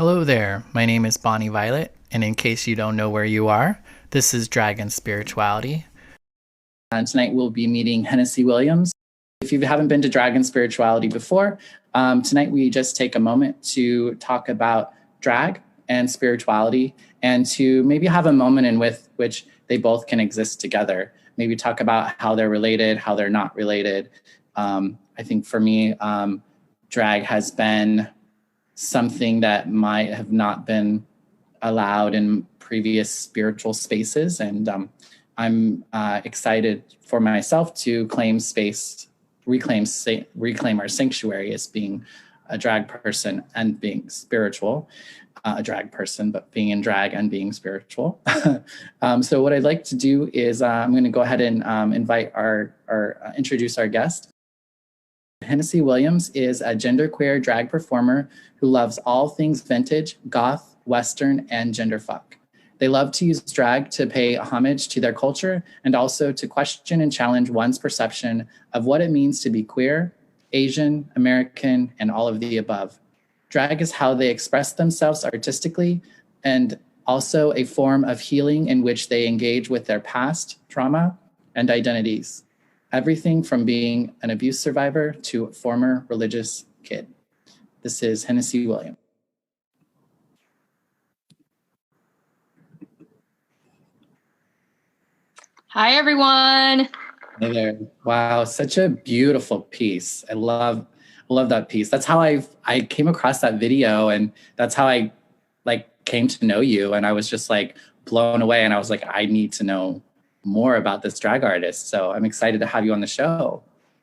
Hello there, my name is Bonnie Violet, and in case you don't know where you are, this is Dragon Spirituality. And tonight we'll be meeting Hennessy Williams. If you haven't been to Dragon Spirituality before, tonight we just take a moment to talk about drag and spirituality and to maybe have a moment in with which they both can exist together. Maybe talk about how they're related, how they're not related. I think for me, drag has been something that might have not been allowed in previous spiritual spaces. And I'm excited for myself to claim space, reclaim our sanctuary as being a drag person and being spiritual, a drag person, but being in drag and being spiritual. So what I'd like to do is I'm going to go ahead and introduce our guest. Hennessy Williams is a genderqueer drag performer who loves all things vintage, goth, Western, and genderfuck. They love to use drag to pay homage to their culture and also to question and challenge one's perception of what it means to be queer, Asian, American, and all of the above. Drag is how they express themselves artistically and also a form of healing in which they engage with their past, trauma, and identities. Everything from being an abuse survivor to a former religious kid. This is Hennessy Williams. Hi, everyone. Hey there. Wow, such a beautiful piece. I love that piece. That's how I came across that video, and that's how I came to know you. And I was just blown away, and I was like, I need to know more about this drag artist. So I'm excited to have you on the show.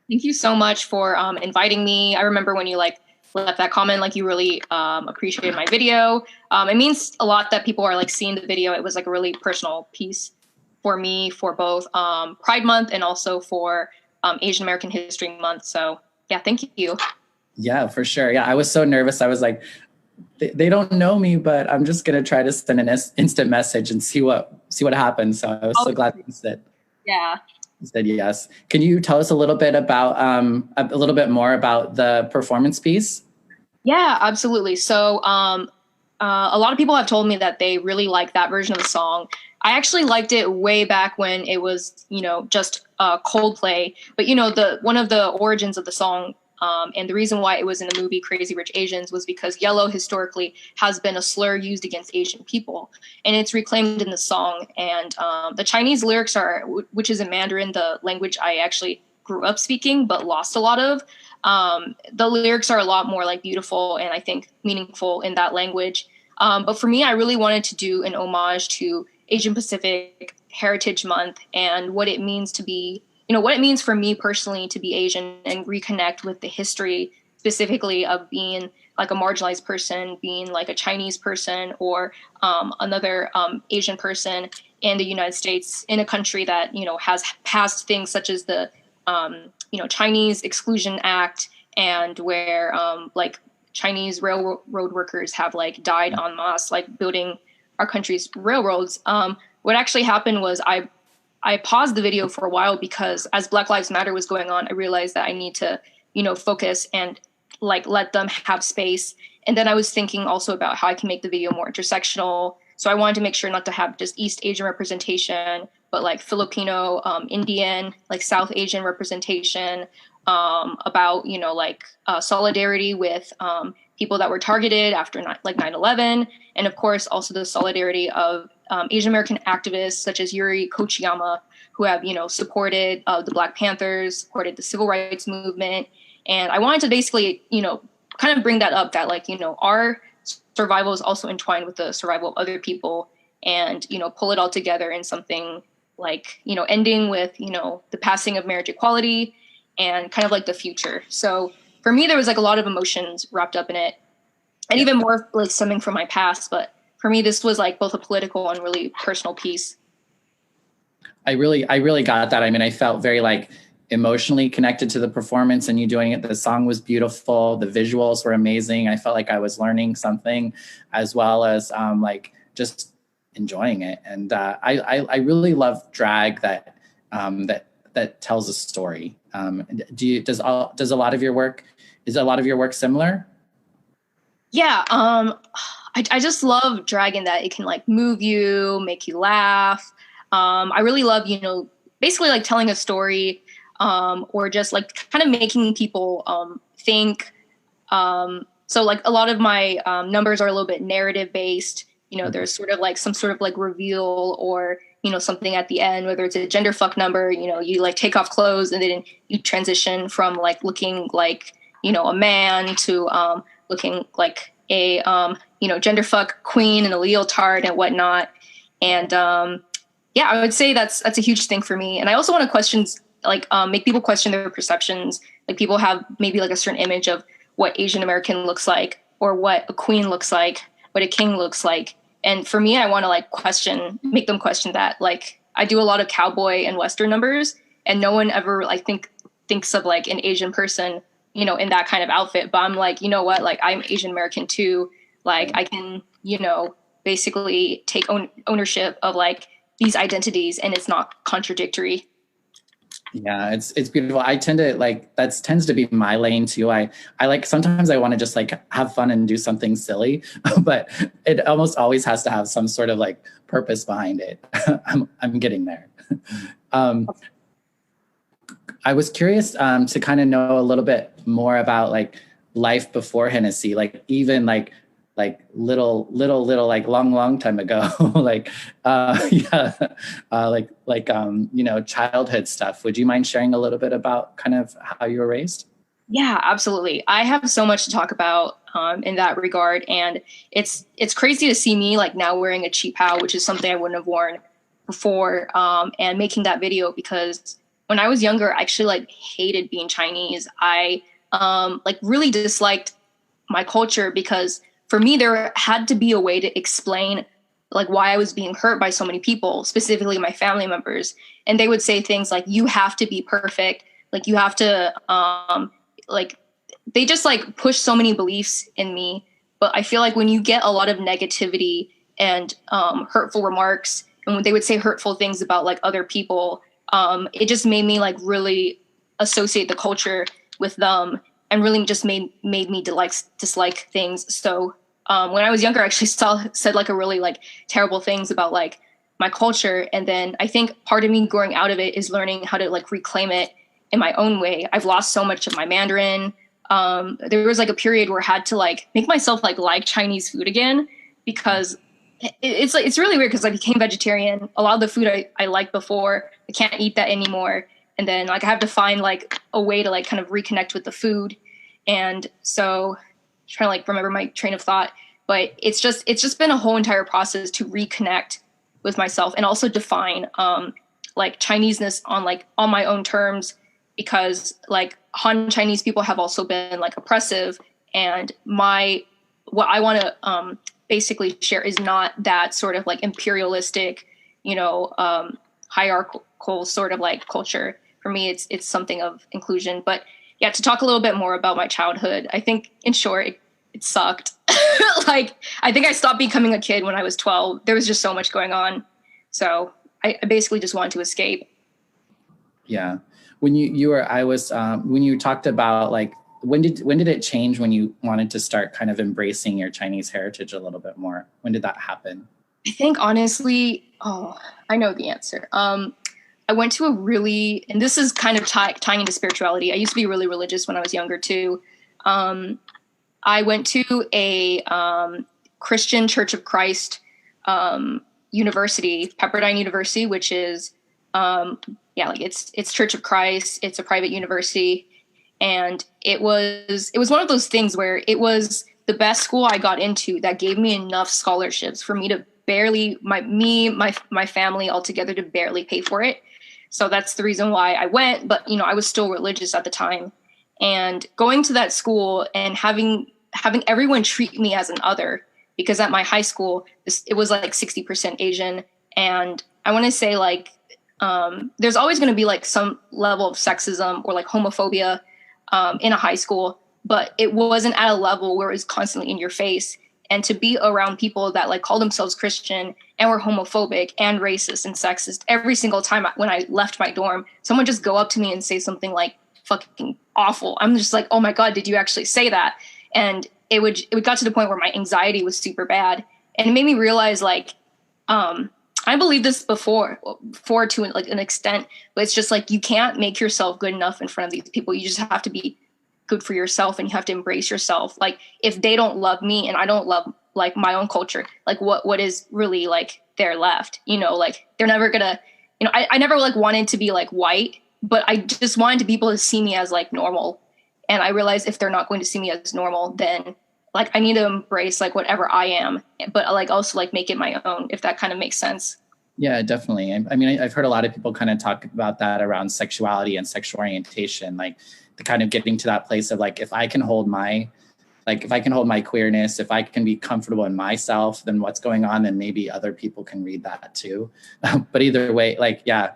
Thank you so much for inviting me. I remember when you left that comment, you really appreciated my video. It means a lot that people are seeing the video. It was a really personal piece for me for both Pride Month and also for Asian American History Month. So yeah, thank you. Yeah, for sure. Yeah, I was so nervous. I was like, they don't know me, but I'm just gonna try to send an instant message and see what happens. So I was so glad you said. Yeah. You said yes. Can you tell us a little bit about a little bit more about the performance piece? Yeah, absolutely. So a lot of people have told me that they really like that version of the song. I actually liked it way back when it was, just Coldplay. But one of the origins of the song. And the reason why it was in the movie Crazy Rich Asians was because yellow historically has been a slur used against Asian people, and it's reclaimed in the song. And the Chinese lyrics which is in Mandarin, the language I actually grew up speaking but lost a lot of. The lyrics are a lot more beautiful and I think meaningful in that language. But for me, I really wanted to do an homage to Asian Pacific Heritage Month and what it means to be what it means for me personally to be Asian and reconnect with the history specifically of being a marginalized person, being a Chinese person or another Asian person in the United States, in a country that, has passed things such as the, Chinese Exclusion Act, and where Chinese railroad workers have died en masse, building our country's railroads. What actually happened was I paused the video for a while because as Black Lives Matter was going on, I realized that I need to, focus and let them have space. And then I was thinking also about how I can make the video more intersectional. So I wanted to make sure not to have just East Asian representation, but Filipino, Indian, South Asian representation, about, solidarity with people that were targeted after 9/11. And of course, also the solidarity of Asian American activists such as Yuri Kochiyama, who have, supported the Black Panthers, supported the civil rights movement. And I wanted to basically, kind of bring that up that our survival is also entwined with the survival of other people, and, pull it all together in something ending with, the passing of marriage equality and kind of the future. So for me, there was a lot of emotions wrapped up in it, and even more stemming from my past. But for me, this was both a political and really personal piece. I really got that. I mean, I felt very emotionally connected to the performance and you doing it. The song was beautiful. The visuals were amazing. I felt like I was learning something as well as just enjoying it. And I really love drag that tells a story. Is a lot of your work similar? Yeah. I just love drag in that it can like move you, make you laugh. I really love, basically like telling a story, or just like kind of making people think. So like a lot of my numbers are a little bit narrative based. There's sort of like some sort of like reveal or, something at the end, whether it's a gender fuck number, you like take off clothes and then you transition from like looking like, a man to looking like a, gender fuck queen in a leotard and whatnot. And yeah, I would say that's a huge thing for me. And I also want to make people question their perceptions. Like people have maybe like a certain image of what Asian American looks like or what a queen looks like, what a king looks like. And for me, I want to like make them question that. Like I do a lot of cowboy and Western numbers and no one ever like thinks of like an Asian person, in that kind of outfit. But I'm like, you know what? Like I'm Asian American too. Like I can, basically take ownership of like these identities and it's not contradictory. Yeah, it's beautiful. I tend to that tends to be my lane too. I like, sometimes I want to just like have fun and do something silly, but it almost always has to have some sort of like purpose behind it. I'm getting there. I was curious to kind of know a little bit more about like life before Hennessy, like even like little like long time ago, childhood stuff. Would you mind sharing a little bit about kind of how you were raised? Yeah, absolutely. I have so much to talk about in that regard, and it's crazy to see me like now wearing a cheapao, which is something I wouldn't have worn before, and making that video because when I was younger, I actually like hated being Chinese. I like really disliked my culture because for me, there had to be a way to explain like why I was being hurt by so many people, specifically my family members. And they would say things like, you have to be perfect. Like you have to, they just like push so many beliefs in me. But I feel like when you get a lot of negativity and hurtful remarks, and when they would say hurtful things about like other people, it just made me like really associate the culture with them. And really just made me dislike things. So when I was younger, I actually said like a really like terrible things about like my culture. And then I think part of me growing out of it is learning how to like reclaim it in my own way. I've lost so much of my Mandarin. There was like a period where I had to like make myself like Chinese food again because it's really weird because I became vegetarian. A lot of the food I liked before, I can't eat that anymore. And then like I have to find like a way to like kind of reconnect with the food. And so trying to like remember my train of thought, but it's just been a whole entire process to reconnect with myself and also define like Chineseness on my own terms, because like Han Chinese people have also been like oppressive, and what I want to basically share is not that sort of like imperialistic, hierarchical sort of like culture. For me, it's something of inclusion. But yeah, to talk a little bit more about my childhood, I think in short, it sucked. Like, I think I stopped becoming a kid when I was 12. There was just so much going on. So I basically just wanted to escape. Yeah. When when you talked about like, when did it change when you wanted to start kind of embracing your Chinese heritage a little bit more? When did that happen? I think honestly, I know the answer. I went to and this is kind of tying into spirituality. I used to be really religious when I was younger too. I went to a Christian Church of Christ university, Pepperdine University, which is it's Church of Christ. It's a private university, and it was one of those things where it was the best school I got into that gave me enough scholarships for me to my family all together to barely pay for it. So that's the reason why I went. But, I was still religious at the time, and going to that school and having everyone treat me as an other, because at my high school, it was like 60% Asian. And I want to say like, there's always going to be like some level of sexism or like homophobia in a high school, but it wasn't at a level where it was constantly in your face. And to be around people that like call themselves Christian and were homophobic and racist and sexist every single time when I left my dorm, someone just go up to me and say something like fucking awful. I'm just like, oh my God, did you actually say that? And it got to the point where my anxiety was super bad, and it made me realize like, I believed this before to like an extent, but it's just like, you can't make yourself good enough in front of these people. You just have to be good for yourself, and you have to embrace yourself. Like, if they don't love me and I don't love like my own culture, like what is really like there left, like they're never gonna, I never like wanted to be like white, but I just wanted to be able to see me as like normal. And I realized if they're not going to see me as normal, then like I need to embrace like whatever I am, but like also like make it my own, if that kind of makes sense. Yeah, definitely. I mean, I've heard a lot of people kind of talk about that around sexuality and sexual orientation, like the kind of getting to that place of like, if I can hold my queerness, if I can be comfortable in myself, then what's going on, then maybe other people can read that too. But either way, like, yeah.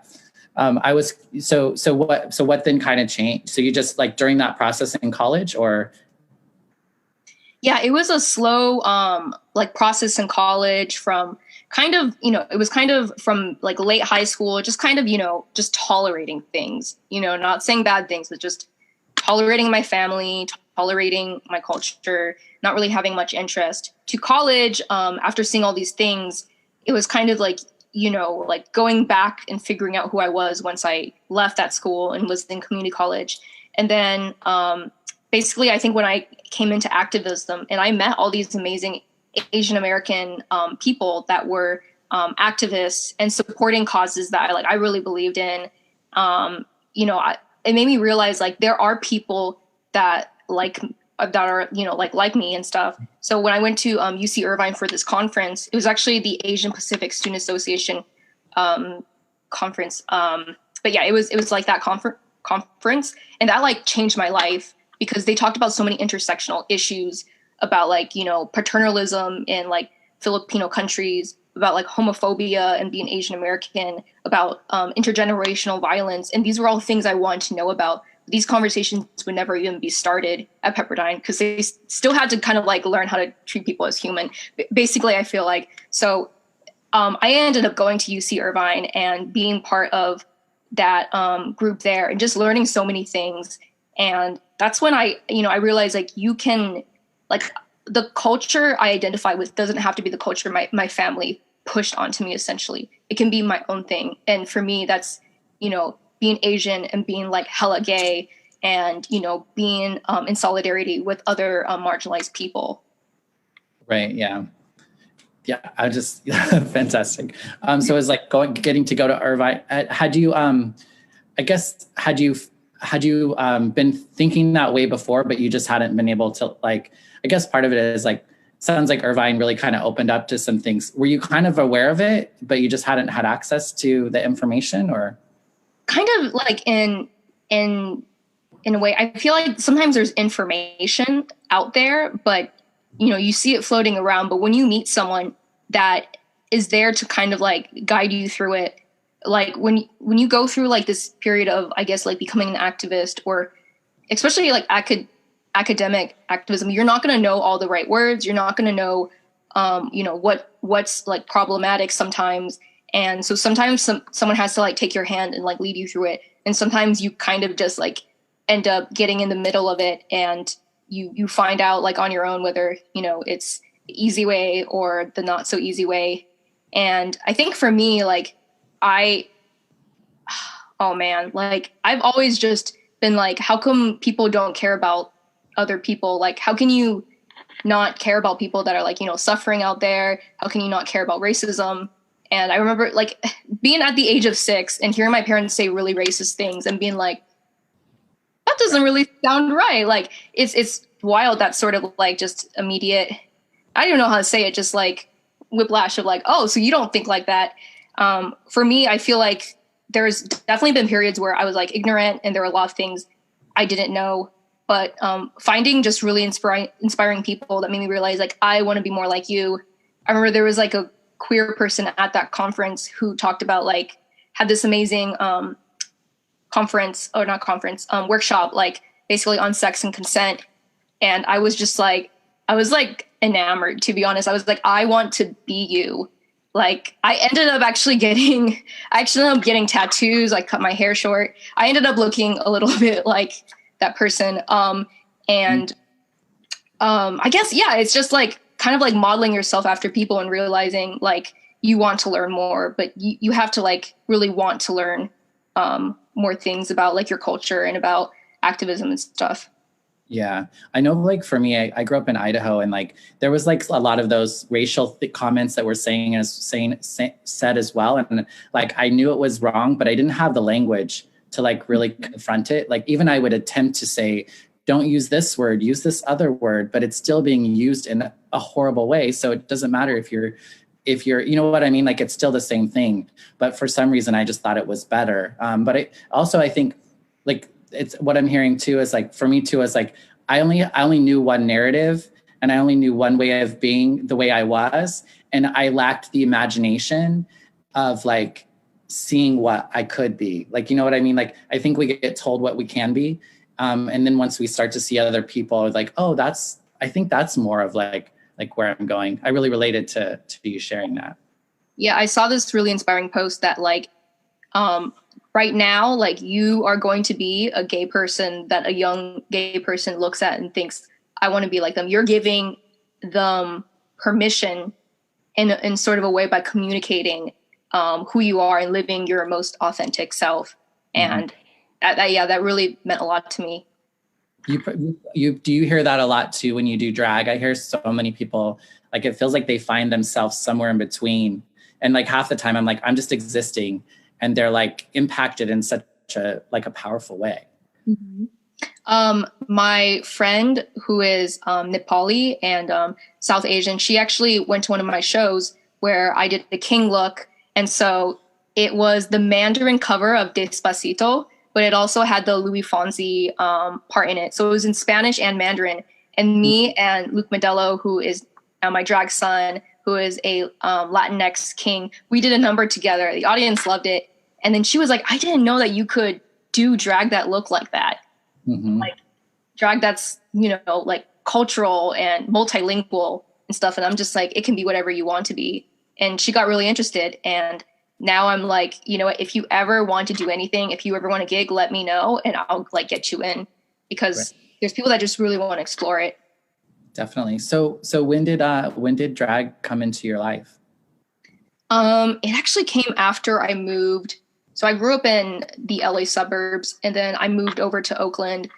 So what then kind of changed? So you just like during that process in college, or? Yeah, it was a slow like process in college, from kind of, it was kind of from like late high school, just kind of, just tolerating things, not saying bad things, but just tolerating my family, tolerating my culture, not really having much interest, to college. After seeing all these things, it was kind of like, like going back and figuring out who I was once I left that school and was in community college. And then basically, I think when I came into activism and I met all these amazing Asian American people that were activists and supporting causes that I really believed in, it made me realize like there are people that are like me and stuff. So when I went to UC Irvine for this conference, it was actually the Asian Pacific Student Association conference. But yeah, it was like that conference, and that like changed my life, because they talked about so many intersectional issues about like, paternalism in like Filipino countries, about like homophobia and being Asian American, about intergenerational violence. And these were all things I wanted to know about. These conversations would never even be started at Pepperdine, because they still had to kind of like learn how to treat people as human. Basically, I feel like. So I ended up going to UC Irvine and being part of that group there, and just learning so many things. And that's when I realized like you can, like, the culture I identify with doesn't have to be the culture my family pushed onto me, essentially. It can be my own thing. And for me, that's, being Asian and being like hella gay, and, being in solidarity with other marginalized people. Right. Yeah. Yeah. I just, fantastic. So it's like getting to go to Irvine. Had you been thinking that way before, but you just hadn't been able to, like, I guess part of it is like, sounds like Irvine really kind of opened up to some things. Were you kind of aware of it, but you just hadn't had access to the information, or? Kind of like in a way, I feel like sometimes there's information out there, but you see it floating around, but when you meet someone that is there to kind of like guide you through it, like when you go through like this period of, I guess, like becoming an activist, or especially like academic activism, you're not going to know all the right words. You're not going to know, what's like problematic sometimes. And so sometimes someone has to like take your hand and like lead you through it. And sometimes you kind of just like end up getting in the middle of it, and you find out like on your own whether, it's the easy way or the not so easy way. And I think for me, like oh man, like I've always just been like, how come people don't care about other people? Like, how can you not care about people that are like, suffering out there? How can you not care about racism? And I remember like being at the age of 6 and hearing my parents say really racist things and being like, that doesn't really sound right. Like it's wild. That sort of like just immediate, I don't know how to say it, just like whiplash of like, oh, so you don't think like that. For me, I feel like there's definitely been periods where I was like ignorant and there were a lot of things I didn't know, but finding just really inspiring people that made me realize like, I want to be more like you. I remember there was like a queer person at that conference who talked about like, had this amazing workshop, like basically on sex and consent. And I was just like, I was like enamored, to be honest. I was like, I want to be you. Like I ended up getting tattoos. I cut my hair short. I ended up looking a little bit like that person. I guess, yeah, it's just like kind of like modeling yourself after people and realizing like you want to learn more, but you have to like really want to learn more things about like your culture and about activism and stuff. Yeah, I know. Like for me, I grew up in Idaho, and like there was like a lot of those racial comments that were said as well, and like I knew it was wrong, but I didn't have the language to like really confront it. Like even I would attempt to say, "Don't use this word, use this other word," but it's still being used in a horrible way. So it doesn't matter if you're, you know what I mean? Like it's still the same thing, but for some reason, I just thought it was better. But I think like it's what I'm hearing too is like for me too is like I only knew one narrative and I only knew one way of being the way I was, and I lacked the imagination of like seeing what I could be. Like, you know what I mean? Like I think we get told what we can be, and then once we start to see other people, like, oh, I think that's more of like where I'm going. I really related to you sharing that. Yeah, I saw this really inspiring post that like right now, like you are going to be a gay person that a young gay person looks at and thinks, I want to be like them. You're giving them permission in sort of a way by communicating who you are and living your most authentic self. Mm-hmm. And that really meant a lot to me. Do you hear that a lot too when you do drag? I hear so many people, like it feels like they find themselves somewhere in between. And like half the time I'm like, I'm just existing. And they're like impacted in such a powerful way. Mm-hmm. My friend who is Nepali and South Asian, she actually went to one of my shows where I did the king look. And so it was the Mandarin cover of Despacito, but it also had the Louis Fonsi part in it. So it was in Spanish and Mandarin. And me and Luke Modelo, who is my drag son, who is a Latinx king, we did a number together. The audience loved it. And then she was like, I didn't know that you could do drag that look like that. Mm-hmm. Like drag that's, like cultural and multilingual and stuff. And I'm just like, it can be whatever you want to be. And she got really interested. And now I'm like, if you ever want to do anything, if you ever want to gig, let me know and I'll like get you in, because there's people that just really want to explore it. Definitely. So when did drag come into your life? It actually came after I moved. So I grew up in the LA suburbs, and then I moved over to Oakland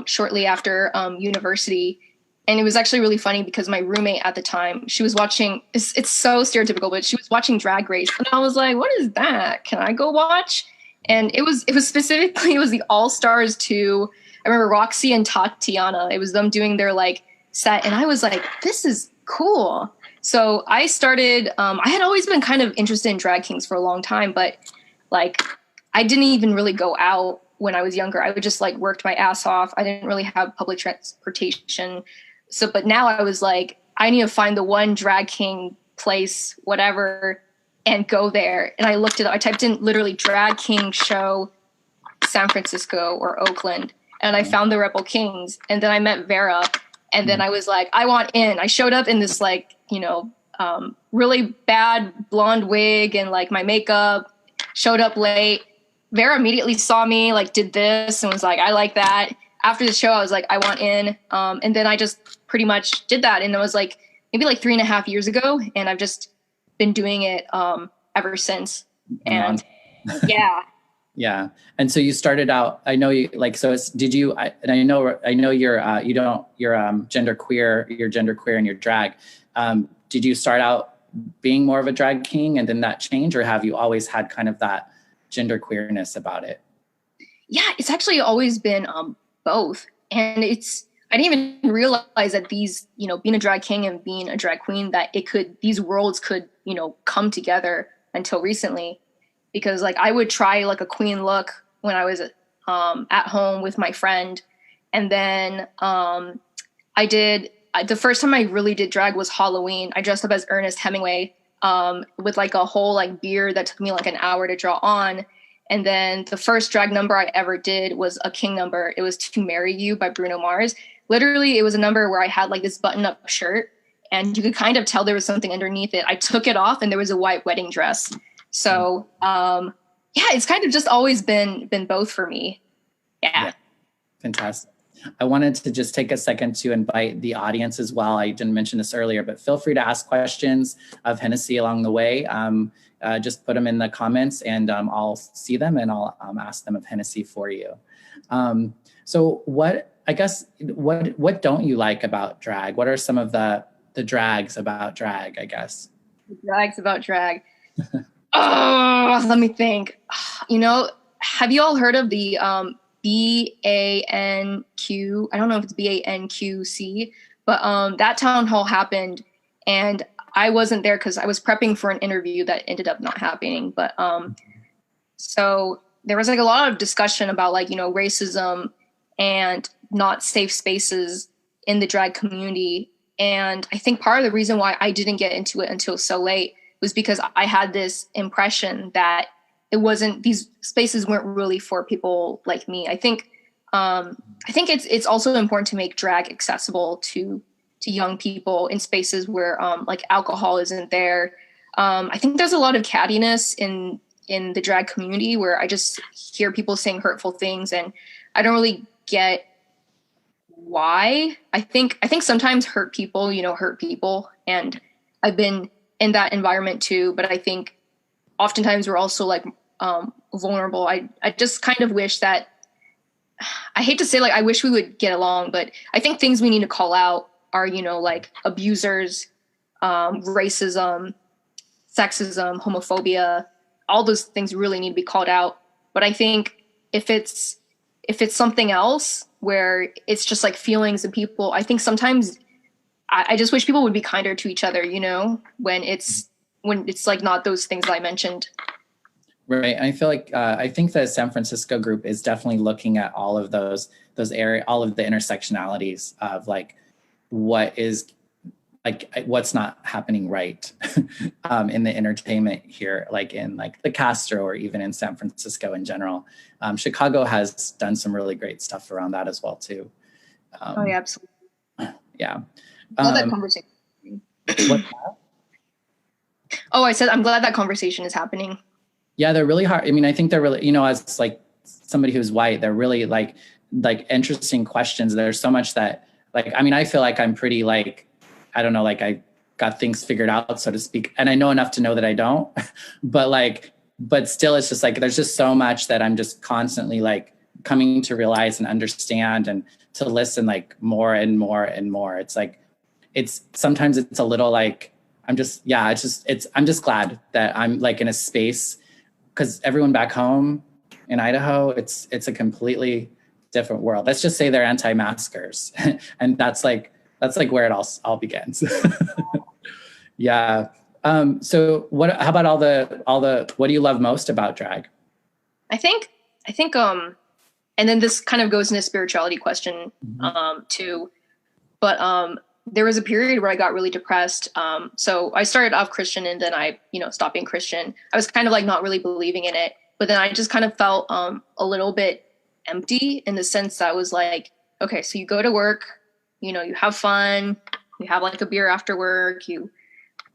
shortly after university. And it was actually really funny because my roommate at the time, she was watching, it's so stereotypical, but she was watching Drag Race. And I was like, what is that? Can I go watch? And it was specifically, it was the All-Stars 2. I remember Roxy and Tatiana. It was them doing their like set. And I was like, this is cool. So I started, I had always been kind of interested in drag kings for a long time, but like I didn't even really go out when I was younger. I would just like worked my ass off. I didn't really have public transportation. So, but now I was like, I need to find the one drag king place, whatever, and go there. And I looked it up. I typed in literally drag king show, San Francisco or Oakland. And I found the Rebel Kings. And then I met Vera. And then I was like, I want in. I showed up in this like, really bad blonde wig and like my makeup, showed up late. Vera immediately saw me, like did this and was like, I like that. After the show, I was like, I want in. And then I just pretty much did that. And it was like, maybe like 3.5 years ago. And I've just been doing it ever since. And yeah. Yeah. And so you started out, I know you like, so it's, did you, and I know you're gender queer and you're drag. Did you start out being more of a drag king and then that change, or have you always had kind of that gender queerness about it? Yeah, it's actually always been both. And I didn't even realize that these, being a drag king and being a drag queen, that these worlds could, come together until recently. Because like I would try like a queen look when I was at home with my friend. And then the first time I really did drag was Halloween. I dressed up as Ernest Hemingway with like a whole like beard that took me like an hour to draw on. And then the first drag number I ever did was a king number. It was To Marry You by Bruno Mars. Literally, it was a number where I had like this button-up shirt and you could kind of tell there was something underneath it. I took it off and there was a white wedding dress. So, it's kind of just always been both for me. Yeah. Fantastic. I wanted to just take a second to invite the audience as well. I didn't mention this earlier, but feel free to ask questions of Hennessy along the way. Just put them in the comments and I'll see them and I'll ask them of Hennessy for you. So what don't you like about drag? What are some of the drags about drag, I guess? The drags about drag. Oh, let me think. Have you all heard of the BANQ? I don't know if it's BANQC, but that town hall happened and I wasn't there because I was prepping for an interview that ended up not happening. But so there was like a lot of discussion about like, racism and not safe spaces in the drag community. And I think part of the reason why I didn't get into it until so late was because I had this impression that these spaces weren't really for people like me. I think it's also important to make drag accessible to young people in spaces where like alcohol isn't there. I think there's a lot of cattiness in the drag community where I just hear people saying hurtful things and I don't really get why. I think sometimes hurt people, hurt people. And I've been in that environment too, but I think oftentimes we're also like vulnerable. I just kind of wish that, I hate to say like I wish we would get along, but I think things we need to call out are, like abusers, racism, sexism, homophobia, all those things really need to be called out. But I think if it's something else where it's just like feelings of people, I think sometimes I just wish people would be kinder to each other, when it's like not those things that I mentioned. Right. I feel like I think the San Francisco group is definitely looking at all of those areas, all of the intersectionalities of like what's not happening right in the entertainment here, like in like the Castro or even in San Francisco in general. Chicago has done some really great stuff around that as well too. Oh yeah, absolutely. Yeah. Love that conversation. What's that? Oh, I said I'm glad that conversation is happening. Yeah, they're really hard. I mean, I think they're really, as like somebody who's white, they're really like interesting questions. There's so much that like, I mean, I feel like I'm pretty like, I don't know, like I got things figured out, so to speak. And I know enough to know that I don't, but still it's just like, there's just so much that I'm just constantly like coming to realize and understand and to listen like more and more and more. It's like, sometimes it's a little like, I'm just glad that I'm like in a space because everyone back home in Idaho, it's a completely different world. Let's just say they're anti-maskers. And that's like where it all begins. Yeah. So how about all the, what do you love most about drag? I think, and then this kind of goes into spirituality question, too. But, there was a period where I got really depressed. So I started off Christian and then I, stopped being Christian. I was kind of like not really believing in it, but then I just kind of felt a little bit empty in the sense that I was like, okay, so you go to work, you have fun, you have like a beer after work, you,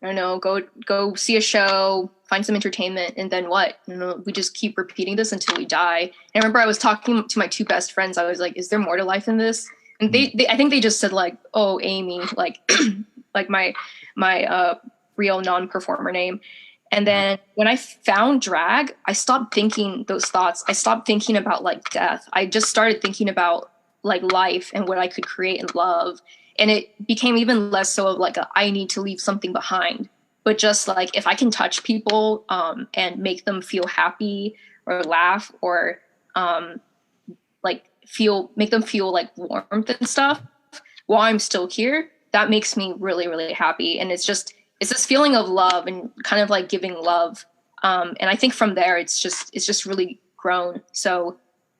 I don't know, go see a show, find some entertainment, and then what? We just keep repeating this until we die. And I remember I was talking to my two best friends. I was like, is there more to life than this? And they I think they just said like, oh, Amy, like, like my real non-performer name. And then when I found drag, I stopped thinking those thoughts. I stopped thinking about like death. I just started thinking about like life and what I could create and love. And it became even less so of like I need to leave something behind, but just like if I can touch people and make them feel happy or laugh or make them feel like warmth and stuff while I'm still here, that makes me really, really happy. And it's this feeling of love and kind of like giving love. And I think from there, it's just really grown. So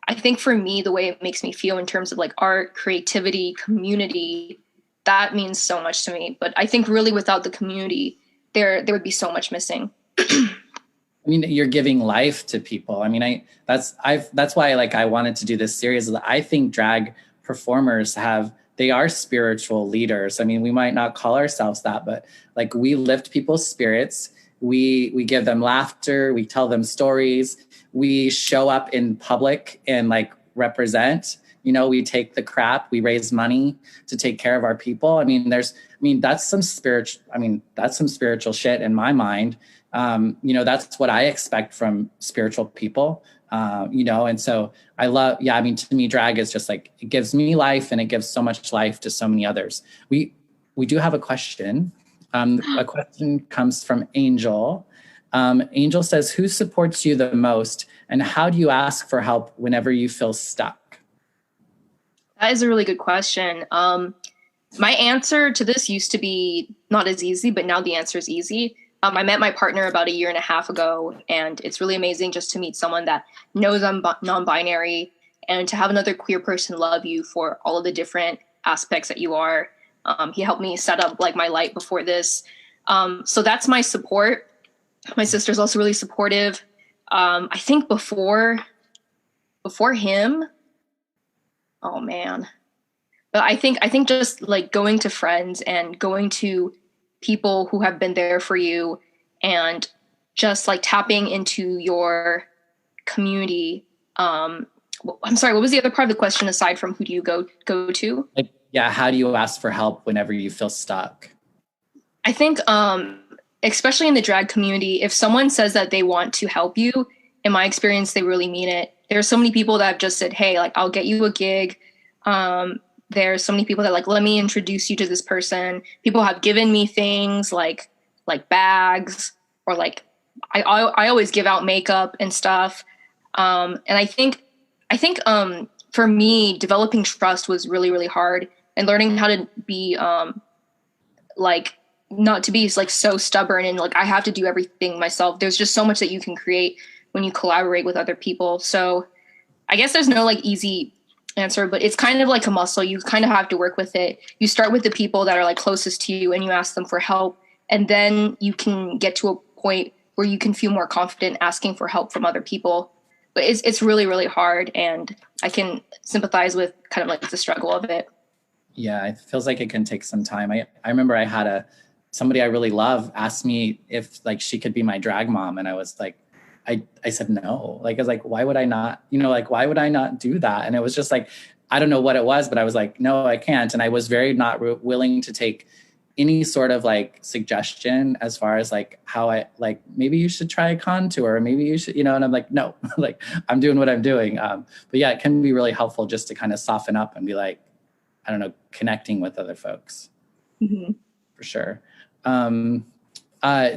I think for me, the way it makes me feel in terms of like art, creativity, community, that means so much to me. But I think really without the community, there would be so much missing. I mean, you're giving life to people. I mean, that's why like I wanted to do this series. I think drag performers they are spiritual leaders. I mean, we might not call ourselves that, but like we lift people's spirits. We give them laughter. We tell them stories. We show up in public and like represent we take the crap, we raise money to take care of our people. That's some spiritual shit in my mind. That's what I expect from spiritual people. And so I love, to me, drag is just like, it gives me life and it gives so much life to so many others. We do have a question. A question comes from Angel. Angel says, who supports you the most and how do you ask for help whenever you feel stuck? That is a really good question. My answer to this used to be not as easy, but now the answer is easy. I met my partner about 1.5 years ago, and it's really amazing just to meet someone that knows I'm non-binary and to have another queer person love you for all of the different aspects that you are. He helped me set up like my light before this. So that's my support. My sister's also really supportive. I think before him, oh man. But I think just like going to friends and going to people who have been there for you and just like tapping into your community. I'm sorry, what was the other part of the question aside from who do you go to? How do you ask for help whenever you feel stuck? I think, especially in the drag community, if someone says that they want to help you, in my experience, they really mean it. There are so many people that have just said, hey, like, I'll get you a gig. There's so many people that like, let me introduce you to this person. People have given me things like bags or like, I always give out makeup and stuff. And I think for me, developing trust was really, really hard, and learning how to be, not to be like so stubborn and like, I have to do everything myself. There's just so much that you can create when you collaborate with other people. So I guess there's no like easy answer, but it's kind of like a muscle. You kind of have to work with it. You start with the people that are like closest to you and you ask them for help. And then you can get to a point where you can feel more confident asking for help from other people. But it's really, really hard. And I can sympathize with kind of like the struggle of it. Yeah, it feels like it can take some time. I remember I had somebody I really love asked me if like she could be my drag mom. And I was like, I said no. Like, I was like, why would I not, why would I not do that? And it was just like, I don't know what it was, but I was like, no, I can't. And I was very not willing to take any sort of like suggestion as far as like how I like, maybe you should try a contour, or maybe you should, and I'm like, no, like I'm doing what I'm doing. But yeah, it can be really helpful just to kind of soften up and be like, I don't know, connecting with other folks. Mm-hmm. For sure.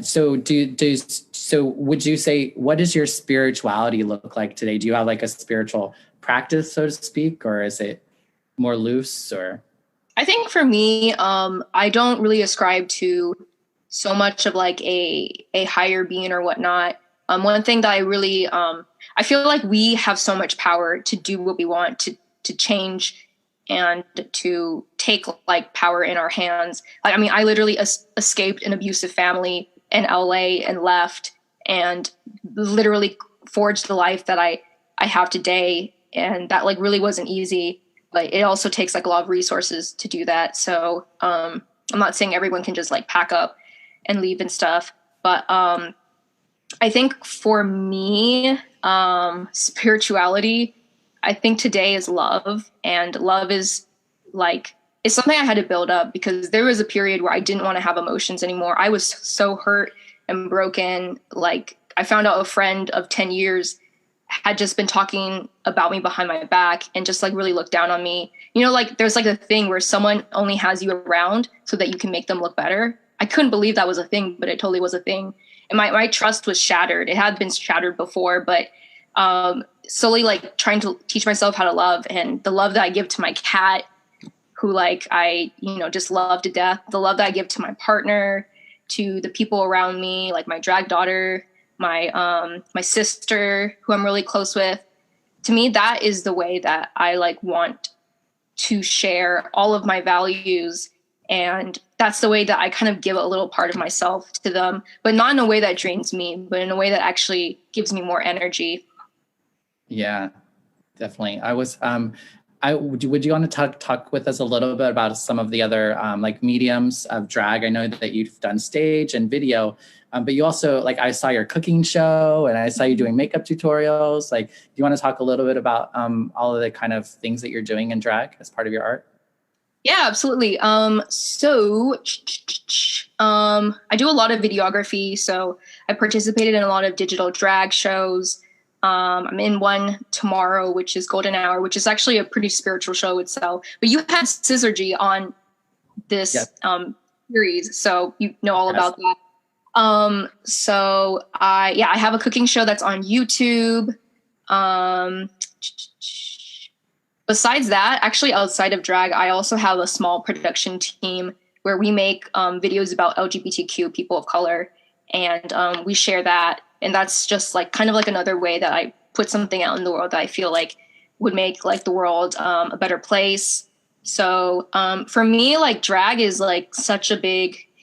So would you say, what does your spirituality look like today? Do you have like a spiritual practice, so to speak, or is it more loose? Or I think for me, I don't really ascribe to so much of like a higher being or whatnot. One thing that I really, I feel like we have so much power to do what we want, to change and to take like power in our hands. Like, I mean, I literally escaped an abusive family in LA and left and literally forged the life that I have today. And that like really wasn't easy, but it also takes like a lot of resources to do that. So I'm not saying everyone can just like pack up and leave and stuff, but I think for me, spirituality, I think today is love, and love is like, it's something I had to build up because there was a period where I didn't want to have emotions anymore. I was so hurt and broken. Like, I found out a friend of 10 years had just been talking about me behind my back and just like really looked down on me. Like there's like a thing where someone only has you around so that you can make them look better. I couldn't believe that was a thing, but it totally was a thing. And my trust was shattered. It had been shattered before, but slowly like trying to teach myself how to love, and the love that I give to my cat, who like I, just love to death, the love that I give to my partner, to the people around me, like my drag daughter, my sister, who I'm really close with. To me, that is the way that I like want to share all of my values. And that's the way that I kind of give a little part of myself to them, but not in a way that drains me, but in a way that actually gives me more energy. Yeah, definitely. would you want to talk with us a little bit about some of the other like mediums of drag? I know that you've done stage and video, but you also, like, I saw your cooking show and I saw you doing makeup tutorials. Like, do you want to talk a little bit about all of the kind of things that you're doing in drag as part of your art? Yeah, absolutely. So I do a lot of videography. So I participated in a lot of digital drag shows. I'm in one tomorrow, which is Golden Hour, which is actually a pretty spiritual show itself. But you had Syzygy on this series, so you know all about that. So I have a cooking show that's on YouTube. Besides that, actually outside of drag, I also have a small production team where we make videos about LGBTQ people of color, and we share that. And that's just like kind of like another way that I put something out in the world that I feel like would make like the world a better place. So for me, like drag is like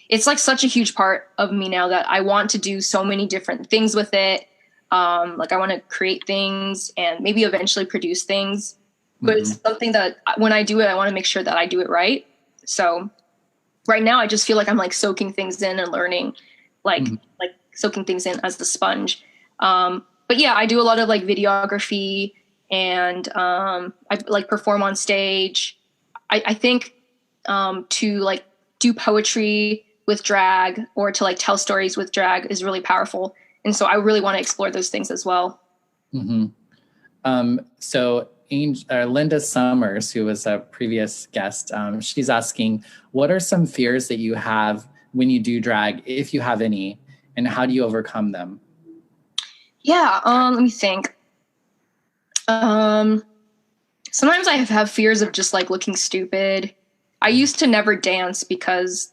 it's like such a huge part of me now that I want to do so many different things with it. Like I want to create things and maybe eventually produce things. But it's something that when I do it, I want to make sure that I do it right. So right now I just feel like I'm like soaking things in and learning, like soaking things in as the sponge. But yeah, I do a lot of like videography and I like perform on stage. I think to like do poetry with drag or to like tell stories with drag is really powerful. And so I really want to explore those things as well. So Linda Summers, who was a previous guest, she's asking, what are some fears that you have when you do drag, if you have any, and how do you overcome them? Yeah, let me think. Sometimes I have fears of just like looking stupid. I used to never dance because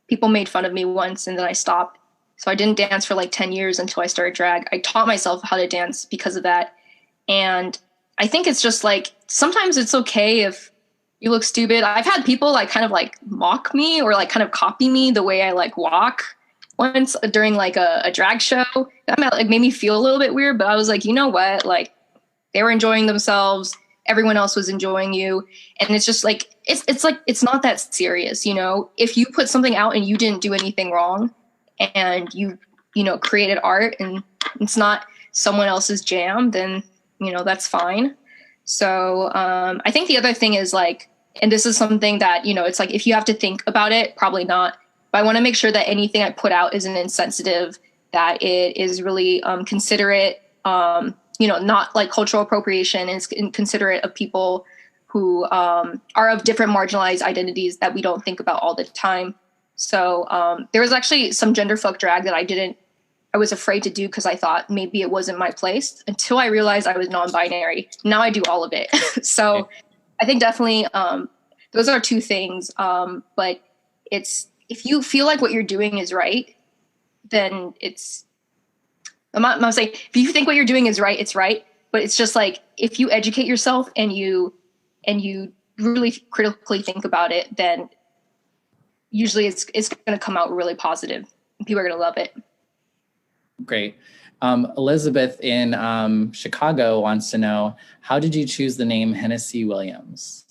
people made fun of me once and then I stopped. So I didn't dance for like 10 years until I started drag. I taught myself how to dance because of that. And I think it's just like, sometimes it's okay if you look stupid. I've had people like kind of like mock me or like kind of copy me the way I like walk once during like a drag show. That like made me feel a little bit weird, but I was like, you know what? Like they were enjoying themselves. Everyone else was enjoying you. And it's just like, it's like, it's not that serious. You know, if you put something out and you didn't do anything wrong and you know, created art and it's not someone else's jam, then that's fine. So I think the other thing is like, and this is something that, it's like, if you have to think about it, probably not. But I want to make sure that anything I put out isn't insensitive, that it is really considerate, not like cultural appropriation, and considerate of people who are of different marginalized identities that we don't think about all the time. So there was actually some genderfuck drag that I was afraid to do because I thought maybe it wasn't my place until I realized I was non-binary. Now I do all of it. So I think definitely those are two things. But if you feel like what you're doing is right, then I'm not saying if you think what you're doing is right, it's right. But it's just like, if you educate yourself and you really critically think about it, then usually it's going to come out really positive. People are going to love it. Great. Elizabeth in Chicago wants to know, how did you choose the name Hennessy Williams?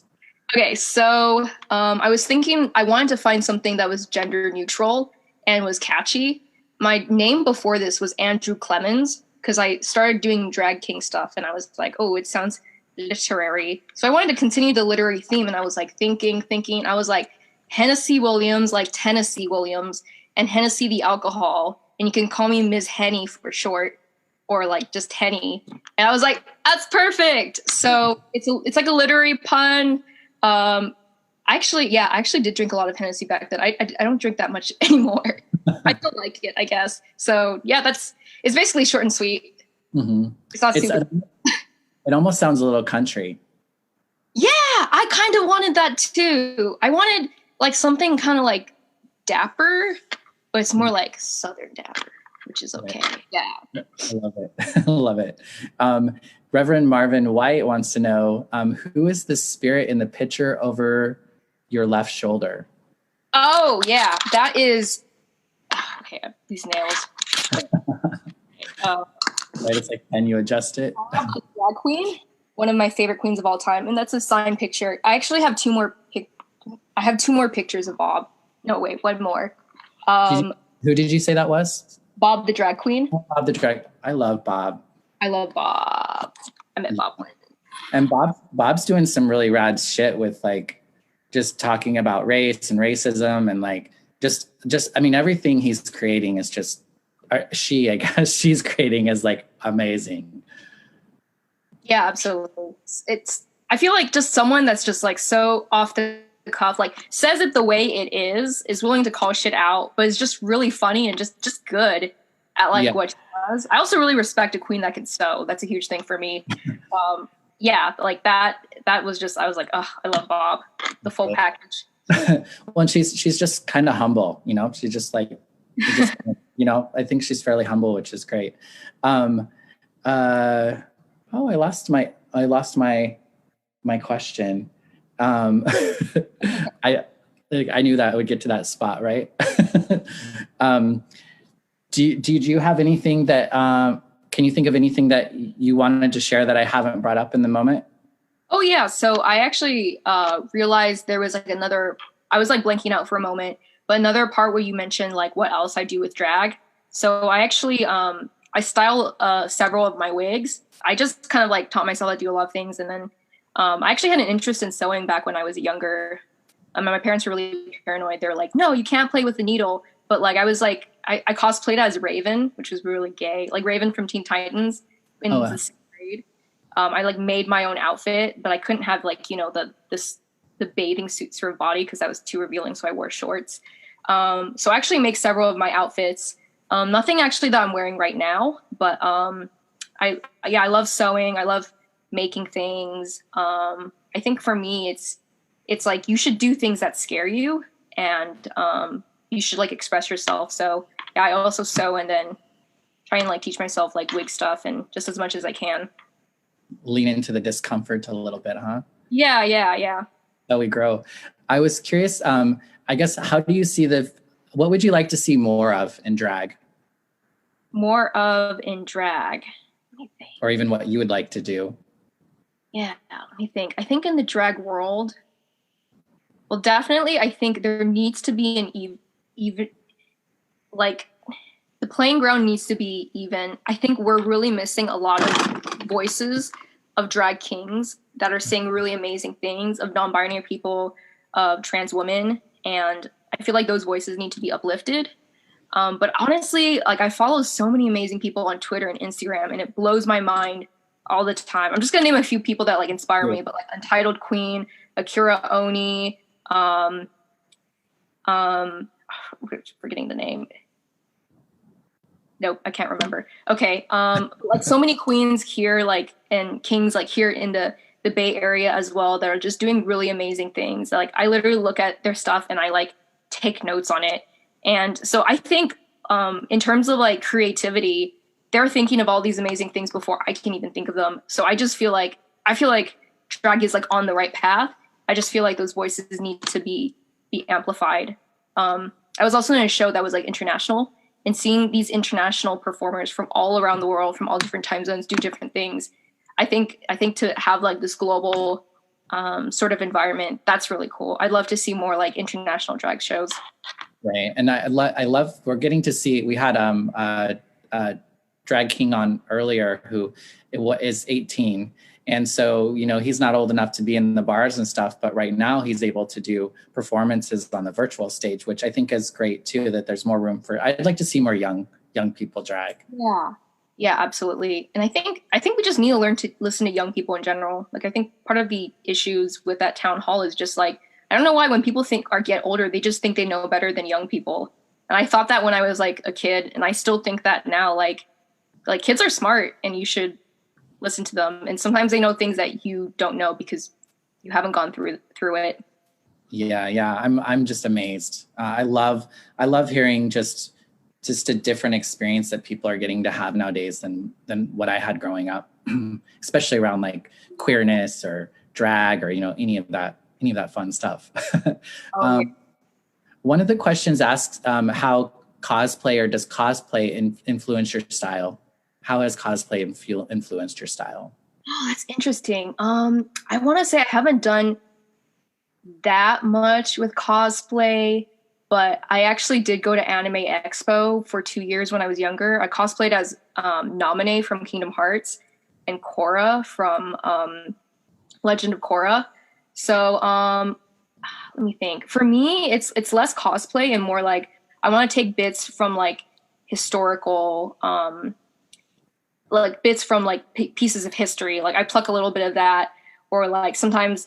Okay, so I was thinking I wanted to find something that was gender neutral and was catchy. My name before this was Andrew Clemens because I started doing drag king stuff and I was like, oh, it sounds literary. So I wanted to continue the literary theme and I was like thinking. I was like, Hennessy Williams, like Tennessee Williams, and Hennessy the alcohol. And you can call me Ms. Henny for short, or like just Henny. And I was like, that's perfect. So it's like a literary pun. I actually did drink a lot of Hennessy back then. I don't drink that much anymore. I still like it, I guess. So yeah, it's basically short and sweet. It's not super. It almost sounds a little country. Yeah, I kind of wanted that too. I wanted like something kind of like dapper, but it's more like Southern dapper, which is okay. Yeah. I love it. I love it. Reverend Marvin White wants to know, who is the spirit in the picture over your left shoulder? Oh, yeah. That is... Okay, these nails. Right, it's like, can you adjust it? Drag queen? one of my favorite queens of all time, and that's a signed picture. I actually have I have two more pictures of Bob. No, wait, one more. Who did you say that was? Bob the drag queen. Bob the drag. I love Bob. I love Bob. I met Bob once. And Bob's doing some really rad shit with like just talking about race and racism and like just I mean everything he's creating is just I guess she's creating is like amazing. Yeah, absolutely. I feel like just someone that's just like so off the cuff, like says it the way it is willing to call shit out, but is just really funny and just good at like what she does. I also really respect a queen that can sew. That's a huge thing for me. Yeah, like that was just, I was like, oh, I love Bob, the full package. Well, and she's just kind of humble, you know, she's just like, you know, I think she's fairly humble, which is great. Oh, I lost my question. I knew that I would get to that spot, right? Do you have anything that, can you think of anything that you wanted to share that I haven't brought up in the moment? Oh yeah. So I actually realized there was like I was like blanking out for a moment, but another part where you mentioned like what else I do with drag. So I actually, I style several of my wigs. I just kind of like taught myself to do a lot of things. And then I actually had an interest in sewing back when I was younger. My parents were really paranoid. They were like, no, you can't play with the needle. But like, I was like, I cosplayed as Raven, which was really gay, like Raven from Teen Titans in the 6th grade. I like made my own outfit, but I couldn't have like, you know, the bathing suit sort of body because that was too revealing. So I wore shorts. So I actually make several of my outfits. Nothing actually that I'm wearing right now, but I love sewing. I love making things. I think for me, it's like you should do things that scare you, and you should like express yourself. So yeah, I also sew and then try and like teach myself like wig stuff and just as much as I can. Lean into the discomfort a little bit, huh? Yeah. That we grow. I was curious, I guess, how do you see what would you like to see more of in drag? More of in drag. Or even what you would like to do? Yeah, let me think. I think in the drag world, well, definitely, I think there needs to be an even, like, the playing ground needs to be even. I think we're really missing a lot of voices of drag kings that are saying really amazing things, of non-binary people, of trans women, and I feel like those voices need to be uplifted. But honestly, like I follow so many amazing people on Twitter and Instagram, and it blows my mind all the time. I'm just gonna name a few people that like inspire me, but like Untitled Queen, Akira Oni, forgetting the name. Nope, I can't remember. Okay, like so many queens here, like and kings, like here in the Bay Area as well, that are just doing really amazing things. Like I literally look at their stuff and I like take notes on it. And so I think in terms of like creativity, they're thinking of all these amazing things before I can even think of them. So I just feel like drag is like on the right path. I just feel like those voices need to be amplified. I was also in a show that was like international, and seeing these international performers from all around the world, from all different time zones, do different things. I think to have like this global sort of environment, that's really cool. I'd love to see more like international drag shows. Right, and I love we're getting to see. We had drag king on earlier who is 18, and so you know he's not old enough to be in the bars and stuff, but right now he's able to do performances on the virtual stage, which I think is great too. That there's more room for. I'd like to see more young people drag. Yeah, absolutely. And I think we just need to learn to listen to young people in general. Like I think part of the issues with that town hall is just like, I don't know why when people get older, they just think they know better than young people. And I thought that when I was like a kid, and I still think that now, like kids are smart and you should listen to them. And sometimes they know things that you don't know because you haven't gone through it. Yeah. I'm just amazed. I love hearing just a different experience that people are getting to have nowadays than what I had growing up, especially around like queerness or drag or, you know, any of that fun stuff. One of the questions asks how cosplay or does cosplay influence your style? How has cosplay influenced your style? Oh, that's interesting. I want to say I haven't done that much with cosplay, but I actually did go to Anime Expo for 2 years when I was younger. I cosplayed as Naminé from Kingdom Hearts and Korra from Legend of Korra. So let me think. For me, it's less cosplay and more like I want to take bits from like historical like bits from like pieces of history. Like I pluck a little bit of that, or like sometimes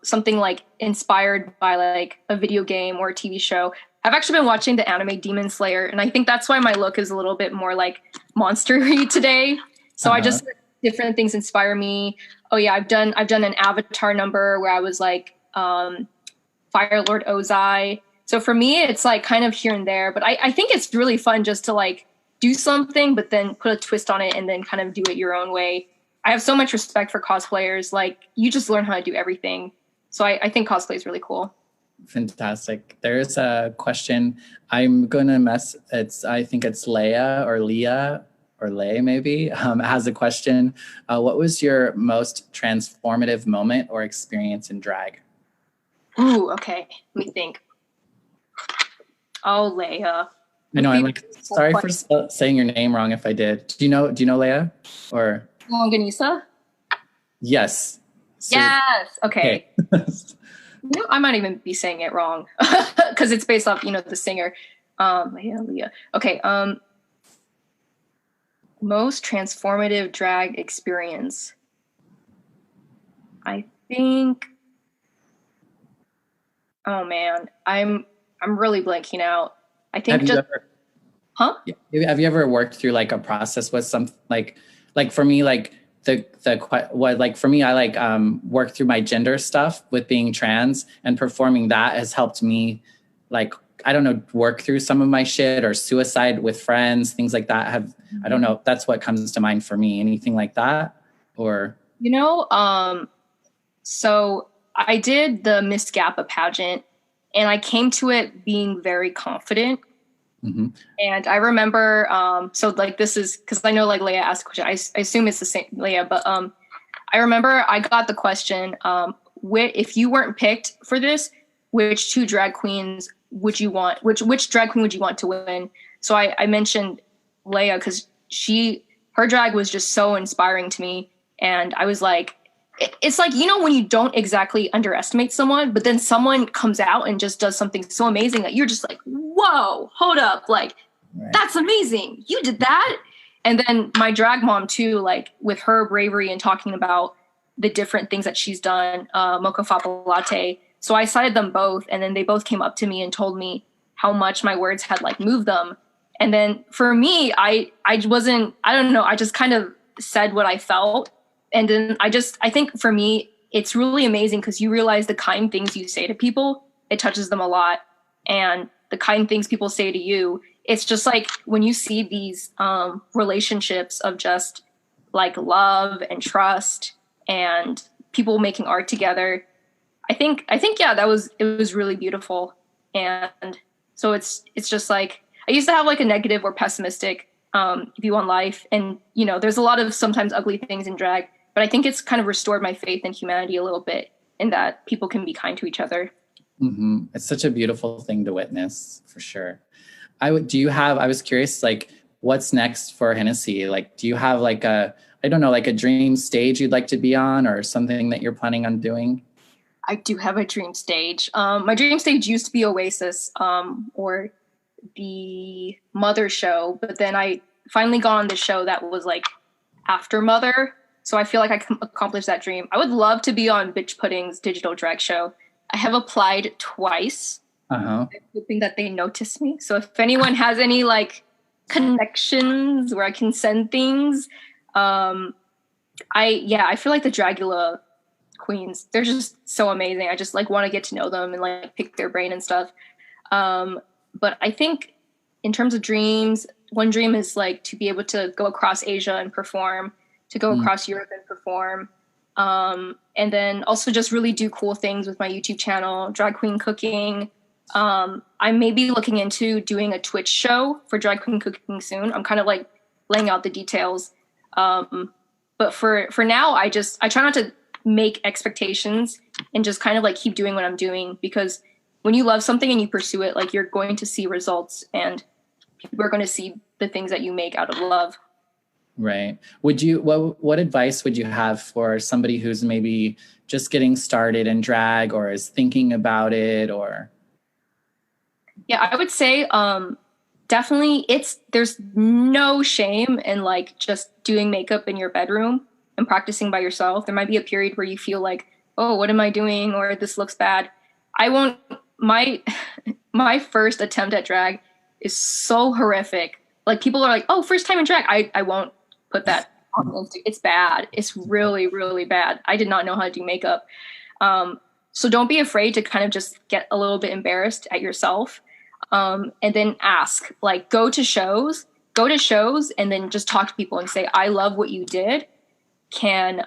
something like inspired by like a video game or a TV show. I've actually been watching the anime Demon Slayer, and I think that's why my look is a little bit more like monstery today. So I just different things inspire me. Oh yeah, I've done an Avatar number where I was like Fire Lord Ozai. So for me, it's like kind of here and there, but I think it's really fun just to like do something, but then put a twist on it and then kind of do it your own way. I have so much respect for cosplayers. Like you just learn how to do everything. So I think cosplay is really cool. Fantastic. There's a question. I'm gonna I think it's Leah or Leah or Lay maybe, has a question. What was your most transformative moment or experience in drag? Ooh, okay. Let me think. Oh, Leah. I know. I'm like sorry for saying your name wrong if I did. Do you know Leia or Longanisa? Yes. Yes. Okay. No, I might even be saying it wrong because it's based off, the singer. Leah. Okay. Most transformative drag experience. I think. Oh man, I'm really blanking out. I think Huh? Have you ever worked through like a process with some like for me like for me I like work through my gender stuff with being trans, and performing that has helped me like I don't know work through some of my shit or suicide with friends, things like that. I don't know, that's what comes to mind for me. Anything like that? Or so I did the Miss Gappa pageant, and I came to it being very confident. Mm-hmm. And I remember, so like this is because I know like Leia asked a question. I assume it's the same Leia, but I remember I got the question, if you weren't picked for this, which two drag queens would you want? Which drag queen would you want to win? So I mentioned Leia because her drag was just so inspiring to me, and I was like, it's like, when you don't exactly underestimate someone, but then someone comes out and just does something so amazing that you're just like, whoa, hold up. Like, right. That's amazing. You did that. And then my drag mom too, like with her bravery and talking about the different things that she's done, Mocha Fapa Latte. So I cited them both, and then they both came up to me and told me how much my words had like moved them. And then for me, I don't know, I just kind of said what I felt. And then I think for me, it's really amazing because you realize the kind things you say to people, it touches them a lot. And the kind things people say to you, it's just like when you see these relationships of just like love and trust and people making art together. I think, yeah, it was really beautiful. And so it's just like, I used to have like a negative or pessimistic view on life. And, there's a lot of sometimes ugly things in drag. But I think it's kind of restored my faith in humanity a little bit, in that people can be kind to each other. Mm-hmm. It's such a beautiful thing to witness, for sure. I was curious, like, what's next for Hennessy? Like, do you have like a dream stage you'd like to be on, or something that you're planning on doing? I do have a dream stage. My dream stage used to be Oasis, or the Mother show, but then I finally got on the show that was like after Mother. So I feel like I can accomplish that dream. I would love to be on Bitch Pudding's digital drag show. I have applied twice. I'm hoping that they notice me. So if anyone has any like connections where I can send things, I feel like the Dragula queens, they're just so amazing. I just like want to get to know them and like pick their brain and stuff. But I think in terms of dreams, one dream is like to be able to go across Asia and perform, to go across Europe and perform. And then also just really do cool things with my YouTube channel, drag queen cooking. I may be looking into doing a Twitch show for drag queen cooking soon. I'm kind of like laying out the details. But for now, I try not to make expectations and just kind of like keep doing what I'm doing, because when you love something and you pursue it, like you're going to see results, and people are going to see the things that you make out of love. Right. What advice would you have for somebody who's maybe just getting started in drag or is thinking about it? Or Yeah, I would say definitely there's no shame in like just doing makeup in your bedroom and practicing by yourself. There might be a period where you feel like, oh, what am I doing? Or this looks bad. I won't my my first attempt at drag is so horrific. Like people are like, oh, first time in drag. I won't put that on. It's bad. It's really, really bad. I did not know how to do makeup. So don't be afraid to kind of just get a little bit embarrassed at yourself. And then ask, like go to shows and then just talk to people and say, I love what you did. Can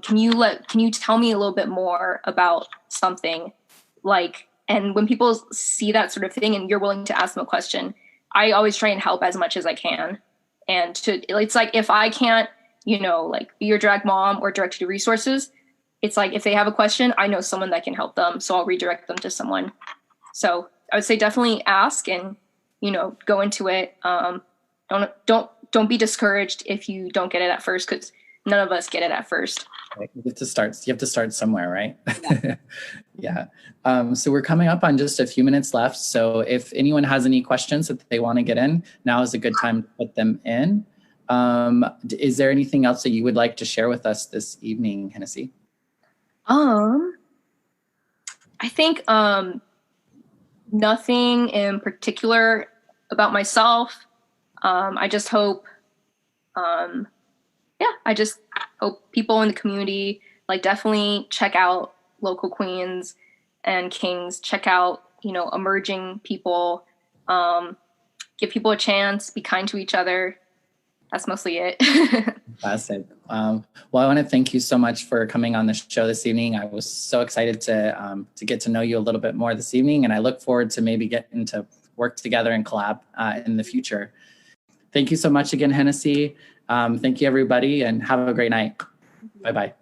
you tell me a little bit more about something? Like, and when people see that sort of thing and you're willing to ask them a question, I always try and help as much as I can. And it's like, if I can't, like be your drag mom or direct you to resources, it's like, if they have a question, I know someone that can help them. So I'll redirect them to someone. So I would say definitely ask and, go into it. Don't be discouraged if you don't get it at first, because none of us get it at first. Right. You have to start somewhere, right? Yeah. So we're coming up on just a few minutes left. So if anyone has any questions that they want to get in, now is a good time to put them in. Is there anything else that you would like to share with us this evening, Hennessy? I think nothing in particular about myself. I just hope, I just hope people in the community like definitely check out local queens and kings, check out, emerging people, give people a chance, be kind to each other. That's mostly it. Fantastic. Well, I want to thank you so much for coming on the show this evening. I was so excited to get to know you a little bit more this evening, and I look forward to maybe getting to work together and collab in the future. Thank you so much again, Hennessy. Thank you, everybody, and have a great night. Bye-bye.